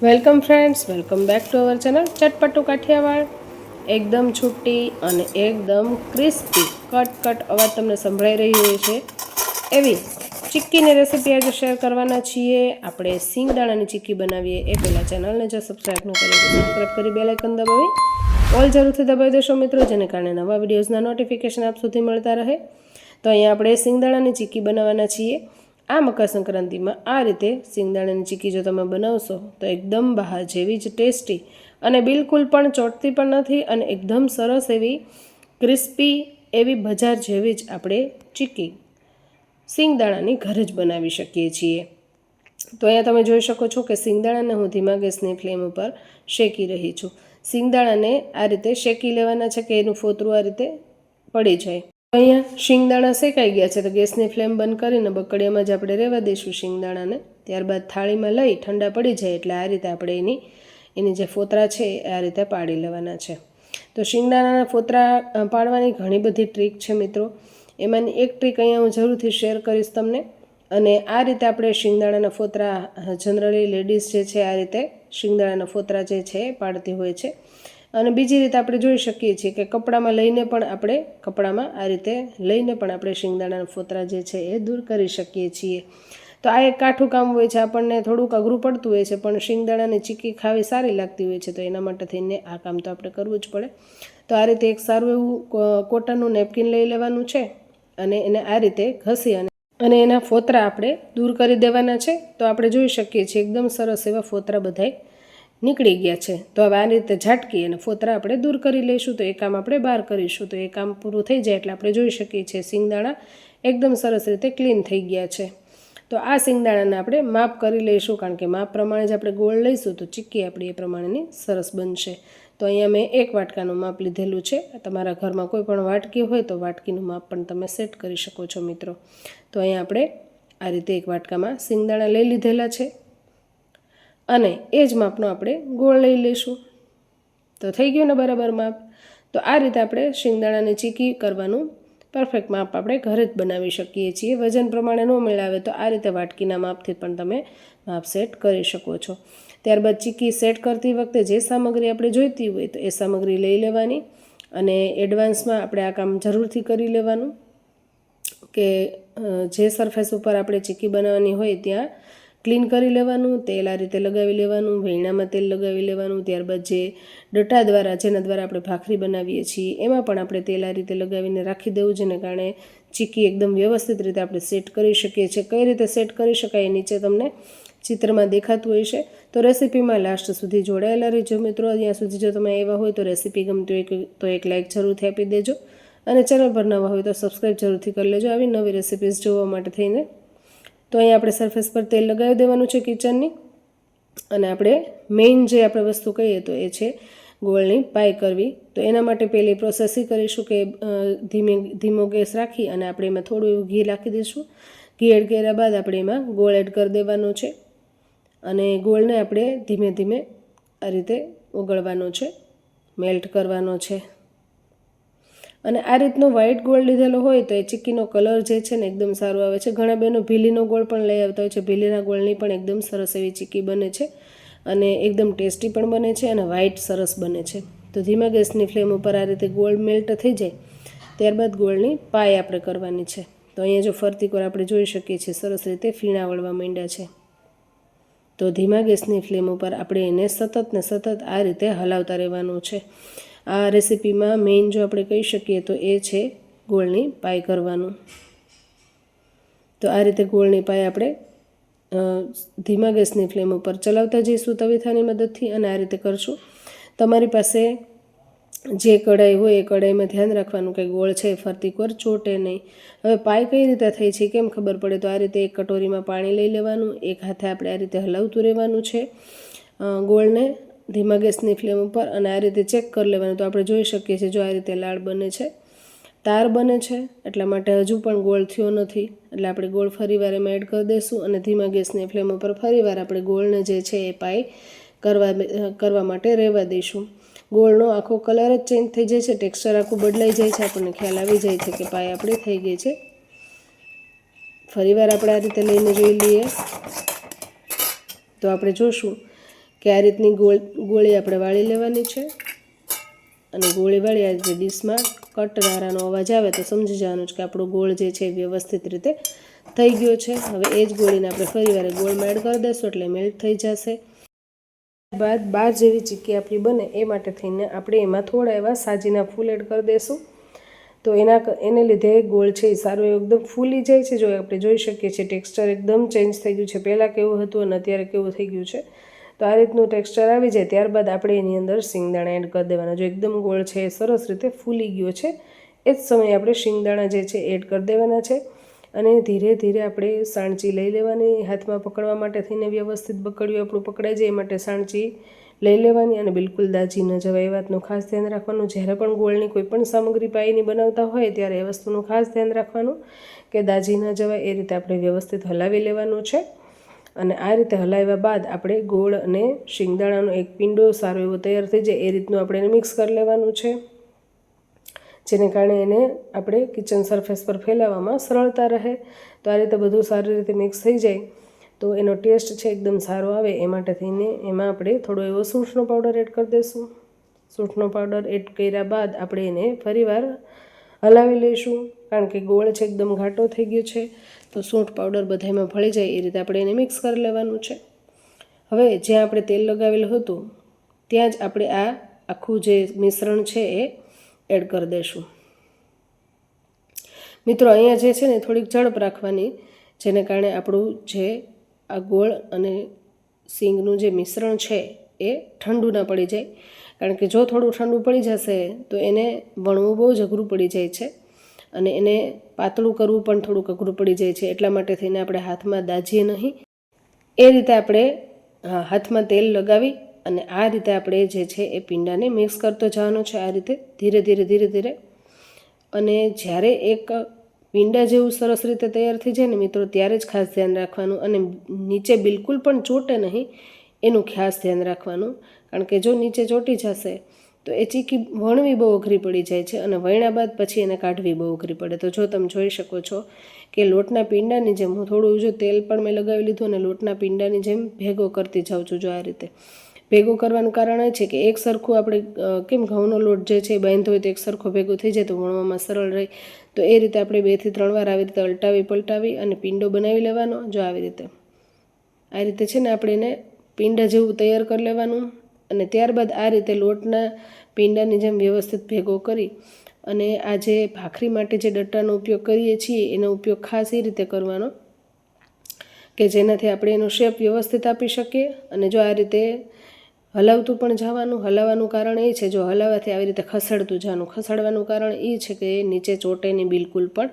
Welcome friends, welcome back to our channel ચટપટું કાઠિયાવાડ। એકદમ છૂટી અને એકદમ ક્રિસ્પી કટ અવાજ તમને સંભળાઈ રહ્યો હોય છે એવી ચીક્કીની રેસીપી આજે શેર કરવાના છીએ। આપણે સિંગદાણાની ચીક્કી બનાવીએ એ પહેલાં ચેનલને જો સબસ્ક્રાઈબ ન કરી તો સબસ્ક્રાઈબ કરી બેલ આઇકન દબાવી ઓલ જરૂરથી દબાવી દેશો મિત્રો, જેને કારણે નવા વિડીયોઝના નોટિફિકેશન આપ સુધી મળતા રહે। તો અહીંયા આપણે સિંગદાણાની ચીક્કી બનાવવાના છીએ। આ મકર સંક્રાંતિમાં આ રીતે સિંગદાણાની ચીક્કી જો તમે બનાવશો તો એકદમ બહાર જેવી જ ટેસ્ટી અને બિલકુલ પણ ચોટતી પણ નથી અને એકદમ સરસ એવી ક્રિસ્પી એવી બજાર જેવી જ આપણે ચીક્કી સિંગદાણાની ઘરે જ બનાવી શકીએ છીએ। તો અહીંયા તમે જોઈ શકો છો કે સિંગદાણાને હું ધીમા ગેસની ફ્લેમ ઉપર શેકી રહી છું। સિંગદાણાને આ રીતે શેકી લેવાના છે કે એનું ફોતરું આ રીતે પડી જાય। અહીંયા શિંગદાણા શેકાઈ ગયા છે તો ગેસની ફ્લેમ બંધ કરીને બકડિયામાં જ આપણે રહેવા દઈશું શિંગદાણાને। ત્યારબાદ થાળીમાં લઈ ઠંડા પડી જાય એટલે આ રીતે આપણે એની જે ફોતરા છે આ રીતે પાડી લેવાના છે। તો શિંગદાણાના ફોતરા પાડવાની ઘણી બધી ટ્રીક છે મિત્રો, એમાંની એક ટ્રીક અહીંયા હું જરૂરથી શેર કરીશ તમને। અને આ રીતે આપણે શિંગદાણાના ફોતરા જનરલી લેડીઝ જે છે આ રીતે શિંગદાણાના ફોતરા જે છે પાડતી હોય છે। અને બીજી રીતે આપણે જોઈ શકીએ છીએ કે કપડામાં લઈને પણ આ રીતે આપણે શિંગદાણાના ફોતરા જે છે એ દૂર કરી શકીએ છીએ। તો આ એક કાઠું કામ હોય છે, આપણને થોડુંક અઘરું પડતું હોય છે, પણ શિંગદાણાની ચીક્કી ખાવી સારી લાગતી હોય છે, તો એના માટે થઈને આ કામ તો આપણે કરવું જ પડે। તો આ રીતે એક સારું એવું કોટનનું નેપકિન લઈ લેવાનું છે અને એને આ રીતે ઘસી અને એના ફોતરા આપણે દૂર કરી દેવાના છે। તો આપણે જોઈ શકીએ છીએ એકદમ સરસ એવા ફોતરા બધાય નીકળી ગયા છે। તો હવે આ રીતે ઝાટકી અને ફોતરા આપણે દૂર કરી લઈશું, તો એ કામ આપણે બહાર કરીશું। તો એ કામ પૂરું થઈ જાય એટલે આપણે જોઈ શકીએ છીએ સિંગદાણા એકદમ સરસ રીતે ક્લીન થઈ ગયા છે। તો આ સિંગદાણાને આપણે માપ કરી લઈશું, કારણ કે માપ પ્રમાણે જ આપણે ગોળ લઈશું તો ચીક્કી આપણી એ પ્રમાણેની સરસ બનશે। તો અહીંયા મેં 1 વાટકાનું માપ લીધેલું છે। તમારા ઘરમાં કોઈ પણ વાટકી હોય તો વાટકીનું માપ પણ તમે સેટ કરી શકો છો મિત્રો। તો અહીંયા આપણે આ રીતે 1 વાટકામાં સિંગદાણા લઈ લીધેલા છે અને એ જ માપનો આપણે ગોળ લઈ લઈશું। તો થઈ ગયું ને બરાબર માપ। તો આ રીતે આપણે શિંગદાણાની ચીક્કી કરવાનું પરફેક્ટ માપ આપણે ઘરે જ બનાવી શકીએ છીએ। વજન પ્રમાણે ન મેળાવે તો આ રીતે વાટકીના માપથી પણ તમે માપ સેટ કરી શકો છો। ત્યારબાદ ચીક્કી સેટ કરતી વખતે જે સામગ્રી આપણે જોઈતી હોય તો એ સામગ્રી લઈ લેવાની અને એડવાન્સમાં આપણે આ કામ જરૂરથી કરી લેવાનું કે જે સરફેસ ઉપર આપણે ચીક્કી બનાવવાની હોય ત્યાં ક્લીન કરી લેવાનું, તેલ આ રીતે લગાવી લેવાનું, વેણામાં તેલ લગાવી લેવાનું। ત્યારબાદ જે ડટા દ્વારા જેના દ્વારા આપણે ભાખરી બનાવીએ છીએ એમાં પણ આપણે તેલ આ રીતે લગાવીને રાખી દેવું, જેને કારણે ચીક્કી એકદમ વ્યવસ્થિત રીતે આપણે સેટ કરી શકીએ છીએ। કઈ રીતે સેટ કરી શકાય એ નીચે તમને ચિત્રમાં દેખાતું હોય છે। તો રેસીપીમાં લાસ્ટ સુધી જોડાયેલા રહેજો મિત્રો। અહીંયા સુધી જો તમે આવ્યા હોય તો રેસીપી ગમતી હોય તો એક લાઇક જરૂરથી આપી દેજો અને ચેનલ પર નવા હોય તો સબસ્ક્રાઈબ જરૂરથી કરી લેજો આવી નવી રેસીપીઝ જોવા માટે થઈને। તો અહીંયા આપણે સરફેસ પર તેલ લગાવી દેવાનું છે કિચનની અને આપણે મેઇન જે આપણે વસ્તુ કહીએ તો એ છે ગોળની પાઈ કરવી। તો એના માટે પહેલી પ્રોસેસ એ કરીશું કે ધીમો ગેસ રાખી અને આપણે એમાં થોડું એવું ઘી નાખી દઈશું। ઘી એડ કર્યા બાદ આપણે એમાં ગોળ એડ કરી દેવાનો છે અને ગોળને આપણે ધીમે ધીમે આ રીતે ઓગળવાનો છે, મેલ્ટ કરવાનો છે। અને આ રીતનો વ્હાઇટ ગોળ લીધેલો હોય તો એ ચીક્કીનો કલર જે છે ને એકદમ સારો આવે છે। ઘણા બહેનો ભીલીનો ગોળ પણ લઈ આવતા હોય છે, ભીલીના ગોળની પણ એકદમ સરસ એવી ચીક્કી બને છે અને એકદમ ટેસ્ટી પણ બને છે અને વ્હાઇટ સરસ બને છે। તો ધીમા ગેસની ફ્લેમ ઉપર આ રીતે ગોળ મેલ્ટ થઈ જાય ત્યારબાદ ગોળની પાઈ આપણે કરવાની છે। તો અહીંયા જો ફરતી કોર આપણે જોઈ શકીએ છીએ સરસ રીતે ફીણા વળવા માંડ્યા છે। તો ધીમા ગેસની ફ્લેમ ઉપર આપણે એને સતત આ રીતે હલાવતા રહેવાનું છે। આ રેસીપીમાં મેઇન જો આપણે કહી શકીએ તો એ છે ગોળની પાઈ કરવાનું। તો આ રીતે ગોળની પાઈ આપણે ધીમા ગેસની ફ્લેમ ઉપર ચલાવતા જઈશું તવીથાની મદદથી અને આ રીતે કરશું। તમારી પાસે જે કઢાઈ હોય એ કઢાઈમાં ધ્યાન રાખવાનું કે ગોળ છે ફરતી કોર ચોટે નહીં। હવે પાઈ કઈ રીતે થઈ છે કેમ ખબર પડે, તો આ રીતે એક કટોરીમાં પાણી લઈ લેવાનું, એક હાથે આપણે આ રીતે હલાવતું રહેવાનું છે ગોળને ધીમા ગેસની ફ્લેમ ઉપર અને આ રીતે ચેક કરી લેવાનું। તો આપણે જોઈ શકીએ છીએ જો આ રીતે લાળ બને છે, તાર બને છે, એટલા માટે હજુ પણ ગોળ થયો નથી, એટલે આપણે ગોળ ફરીવાર એમાં એડ કરી દઈશું અને ધીમા ગેસની ફ્લેમ ઉપર ફરીવાર આપણે ગોળને જે છે એ પાઈ કરવા માટે રહેવા દઈશું। ગોળનો આખો કલર જ ચેન્જ થઈ જાય છે, ટેક્સચર આખું બદલાઈ જાય છે, આપણને ખ્યાલ આવી જાય છે કે પાઈ આપણી થઈ ગઈ છે। ફરીવાર આપણે આ રીતે લઈને જોઈ લઈએ તો આપણે જોશું કે આ રીતની ગોળી આપણે વાળી લેવાની છે અને ગોળી વાળી આ રીતે ડીશમાં કટરારાનો અવાજ આવે તો સમજી જવાનું છે કે આપણો ગોળ જે છે વ્યવસ્થિત રીતે થઈ ગયો છે. હવે એ જ ગોળીને આપણે ફરીવાર ગોળમાં એડ કરી દઈશું એટલે મેલ્ટ થઈ જશે. બાદ 12 જેવી ચીક્કી આપણી બને એ માટે થઈને આપણે એમાં થોડા એવા સાજીના ફૂલ એડ કરી દઈશું. તો એને લીધે ગોળ છે એ સારું એકદમ ફૂલી જાય છે. જો આપણે જોઈ શકીએ છીએ ટેક્સચર એકદમ ચેન્જ થઈ ગયું છે. પહેલાં કેવું હતું અને અત્યારે કેવું થઈ ગયું છે. તો આ રીતનું ટેક્સચર આવી જાય ત્યારબાદ આપણે એની અંદર શિંગદાણા એડ કરી દેવાના. જો એકદમ ગોળ છે એ સરસ રીતે ફૂલી ગયો છે એ જ સમયે આપણે શિંગદાણા જે છે એડ કરી દેવાના છે અને ધીરે ધીરે આપણે સાણચી લઈ લેવાની. હાથમાં પકડવા માટે થઈને વ્યવસ્થિત બકડ્યું આપણું પકડાઈ જાય એ માટે સાણચી લઈ લેવાની અને બિલકુલ દાજી ન જવાય એ વાતનું ખાસ ધ્યાન રાખવાનું. જ્યારે પણ ગોળની કોઈ પણ સામગ્રી પાઈની બનાવતા હોય ત્યારે એ વસ્તુનું ખાસ ધ્યાન રાખવાનું કે દાજી ન જવાય. એ રીતે આપણે વ્યવસ્થિત હલાવી લેવાનું છે અને આ રીતે હલાવ્યા બાદ આપણે ગોળ અને શિંગદાણાનો એક પિંડો સારો એવો તૈયાર થઈ જાય એ રીતનું આપણે એને મિક્સ કરી લેવાનું છે, જેને કારણે એને આપણે કિચન સરફેસ પર ફેલાવવામાં સરળતા રહે. તો આ રીતે બધું સારી રીતે મિક્સ થઈ જાય તો એનો ટેસ્ટ છે એકદમ સારો આવે એ માટે થઈને એમાં આપણે થોડો એવો સૂંઠનો પાવડર એડ કરી દઈશું. સૂંઠનો પાવડર એડ કર્યા બાદ આપણે એને ફરીવાર હલાવી લઈશું કારણ કે ગોળ છે એકદમ ઘાટો થઈ ગયો છે. તો સૂંઠ પાવડર બધામાં ભળી જાય એ રીતે આપણે એને મિક્સ કરી લેવાનું છે. હવે જ્યાં આપણે તેલ લગાવેલું હતું ત્યાં જ આપણે આ આખું જે મિશ્રણ છે એ એડ કરી દઈશું. મિત્રો અહીંયા જે છે ને થોડીક ઝડપ રાખવાની, જેને કારણે આપણું જે આ ગોળ અને સિંગનું જે મિશ્રણ છે એ ઠંડુ ના પડી જાય. કારણ કે જો થોડું ઠંડુ પડી જશે તો એને વણવું બહુ જ અઘરું પડી જાય છે અને એને પાતળું કરવું પણ થોડુંક અઘરું પડી જાય છે. એટલા માટે થઈને આપણે હાથમાં દાજીએ નહીં. એ રીતે આપણે હાથમાં તેલ લગાવી અને આ રીતે આપણે જે છે એ પિંડાને મિક્સ કરતો જવાનો છે આ રીતે ધીરે ધીરે. અને જ્યારે એક પિંડા જેવું સરસ રીતે તૈયાર થઈ જાય ને મિત્રો ત્યારે જ ખાસ ધ્યાન રાખવાનું અને નીચે બિલકુલ પણ ચોટે નહીં એનું ખાસ ધ્યાન રાખવાનું. કારણ કે જો નીચે ચોટી જશે તો એ ચીક્કી વણવી બહુ અઘરી પડી જાય છે અને વણ્યા બાદ પછી એને કાઢવી બહુ અઘરી પડે. તો જો તમે જોઈ શકો છો કે લોટના પિંડાની જેમ હું થોડું જો તેલ પણ મેં લગાવી લીધું અને લોટના પિંડાની જેમ ભેગો કરતી જાઉં છું. જો આ રીતે ભેગું કરવાનું કારણ એ છે કે એક સરખું આપણે કેમ ઘઉંનો લોટ જે છે એ બાંધ્યો હોય તો એક સરખો ભેગો થઈ જાય તો વણવામાં સરળ રહે. તો એ રીતે આપણે 2 થી 3 વાર આવી રીતે અલટાવી પલટાવી અને પિંડો બનાવી લેવાનો. જો આવી રીતે આ રીતે છે ને આપણે એને પિંડા જેવું તૈયાર કરી લેવાનું અને ત્યારબાદ આ રીતે લોટના પિંડાની જેમ વ્યવસ્થિત ભેગો કરી અને આ જે ભાખરી માટે જે ડટ્ટાનો ઉપયોગ કરીએ છીએ એનો ઉપયોગ ખાસ એ રીતે કરવાનો કે જેનાથી આપણે એનો શેપ વ્યવસ્થિત આપી શકીએ. અને જો આ રીતે હલાવતું પણ જવાનું. હલાવવાનું કારણ એ છે જો હલાવવાથી આવી રીતે ખસેડતું જવાનું. ખસેડવાનું કારણ એ છે કે નીચે ચોટે નહીં બિલકુલ પણ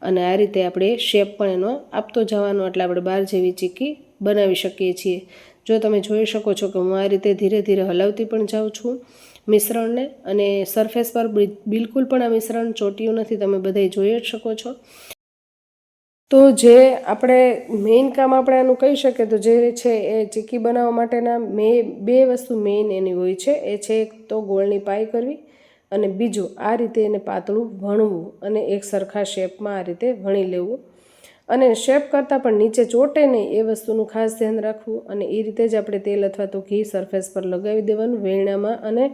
અને આ રીતે આપણે શેપ પણ એનો આપતો જવાનો એટલે આપણે 12 જેવી ચીક્કી બનાવી શકીએ છીએ. જો તમે જોઈ શકો છો કે હું આ રીતે ધીરે ધીરે હલાવતી પણ જાઉં છું મિશ્રણને અને સરફેસ પર બિલકુલ પણ આ મિશ્રણ ચોટ્યું નથી. તમે બધાય જોઈ જ શકો છો. તો જે આપણે મેઇન કામ આપણે આનું કહી શકીએ તો જે છે એ ચીક્કી બનાવવા માટેના 2 વસ્તુ મેઇન એની હોય છે. એ છે એક તો ગોળની પાઈ કરવી અને બીજું આ રીતે એને પાતળું વણવું અને એક સરખા શેપમાં આ રીતે વણી લેવું અને શેપ કરતાં પણ નીચે ચોટે નહીં એ વસ્તુનું ખાસ ધ્યાન રાખવું. અને એ રીતે જ આપણે તેલ અથવા તો ઘી સરફેસ પર લગાવી દેવાનું વેરણામાં અને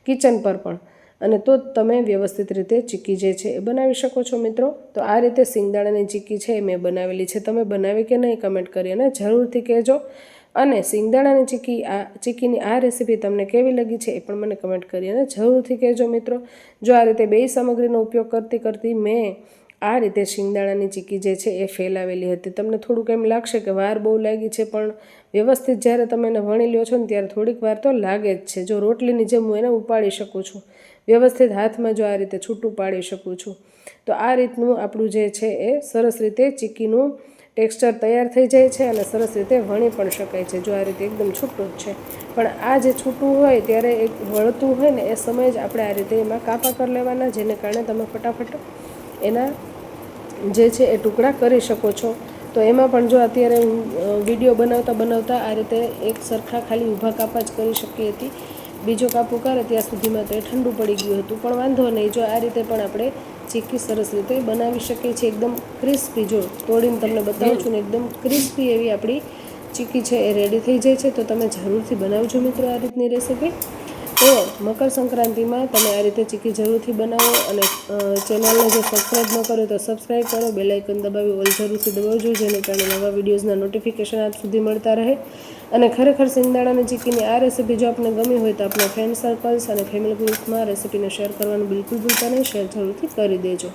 કિચન પર પણ. અને તો તમે વ્યવસ્થિત રીતે ચીક્કી જે છે એ બનાવી શકો છો મિત્રો. તો આ રીતે સિંગદાણાની ચીક્કી છે એ મેં બનાવેલી છે. તમે બનાવી કે નહીં કમેન્ટ કરી અને જરૂરથી કહેજો. અને સિંગદાણાની ચીક્કીની આ રેસીપી તમને કેવી લાગી છે એ પણ મને કમેન્ટ કરી અને જરૂરથી કહેજો મિત્રો. જો આ રીતે 2 સામગ્રીનો ઉપયોગ કરતી મેં આ રીતે સિંગદાણાની ચીક્કી જે છે એ ફેલાવેલી હતી. તમને થોડુંક એમ લાગશે કે વાર બહુ લાગી છે પણ વ્યવસ્થિત જ્યારે તમે એને વણી લ્યો છો ને ત્યારે થોડીક વાર તો લાગે જ છે. જો રોટલીની જેમ હું એને ઉપાડી શકું છું વ્યવસ્થિત હાથમાં, જો આ રીતે છૂટું પાડી શકું છું. તો આ રીતનું આપણું જે છે એ સરસ રીતે ચીક્કીનું ટેક્સચર તૈયાર થઈ જાય છે અને સરસ રીતે વણી પણ શકાય છે. જો આ રીતે એકદમ છૂટું જ છે પણ આ જે છૂટું હોય ત્યારે એક વળતું હોય ને એ સમયે જ આપણે આ રીતે એમાં કાપા કરી લેવાના, જેને કારણે તમે ફટાફટ એના જે છે એ ટુકડા કરી શકો છો. તો એમાં પણ જો અત્યારે હું વિડીયો બનાવતા આ રીતે એક સરખા ખાલી ઊભા કાપા જ કરી શકી હતી. બીજો કાપો કરે ત્યાં સુધીમાં તો એ ઠંડુ પડી ગયું હતું પણ વાંધો નહીં. જો આ રીતે પણ આપણે ચીક્કી સરસ રીતે બનાવી શકીએ છીએ એકદમ ક્રિસ્પી. જો તોડીને તમને બતાવું છું ને એકદમ ક્રિસ્પી એવી આપણી ચીક્કી છે એ રેડી થઈ જાય છે. તો તમે જરૂરથી બનાવજો મિત્રો આ રીતની રેસીપી. તો મકર સંક્રાંતિમાં તમે આ રીતે ચીક્કી જરૂરથી બનાવો. અને ચેનલને જો સબસ્ક્રાઈબ ન કરો તો સબસ્ક્રાઈબ કરો, બેલ આઇકન દબાવી ઓલ જરૂરથી દબાવજો, જેને કારણે નવા વિડીયોઝના નોટિફિકેશન આપ સુધી મળતા રહે. અને ખરેખર સિંગદાણાની ચીક્કીની આ રેસીપી જો આપને ગમી હોય તો આપણા ફ્રેન્ડ સર્કલ્સ અને ફેમિલી ગ્રુપમાં રેસીપીને શેર કરવાનું બિલકુલ ભૂલતા નહીં. શેર જરૂરથી કરી દેજો.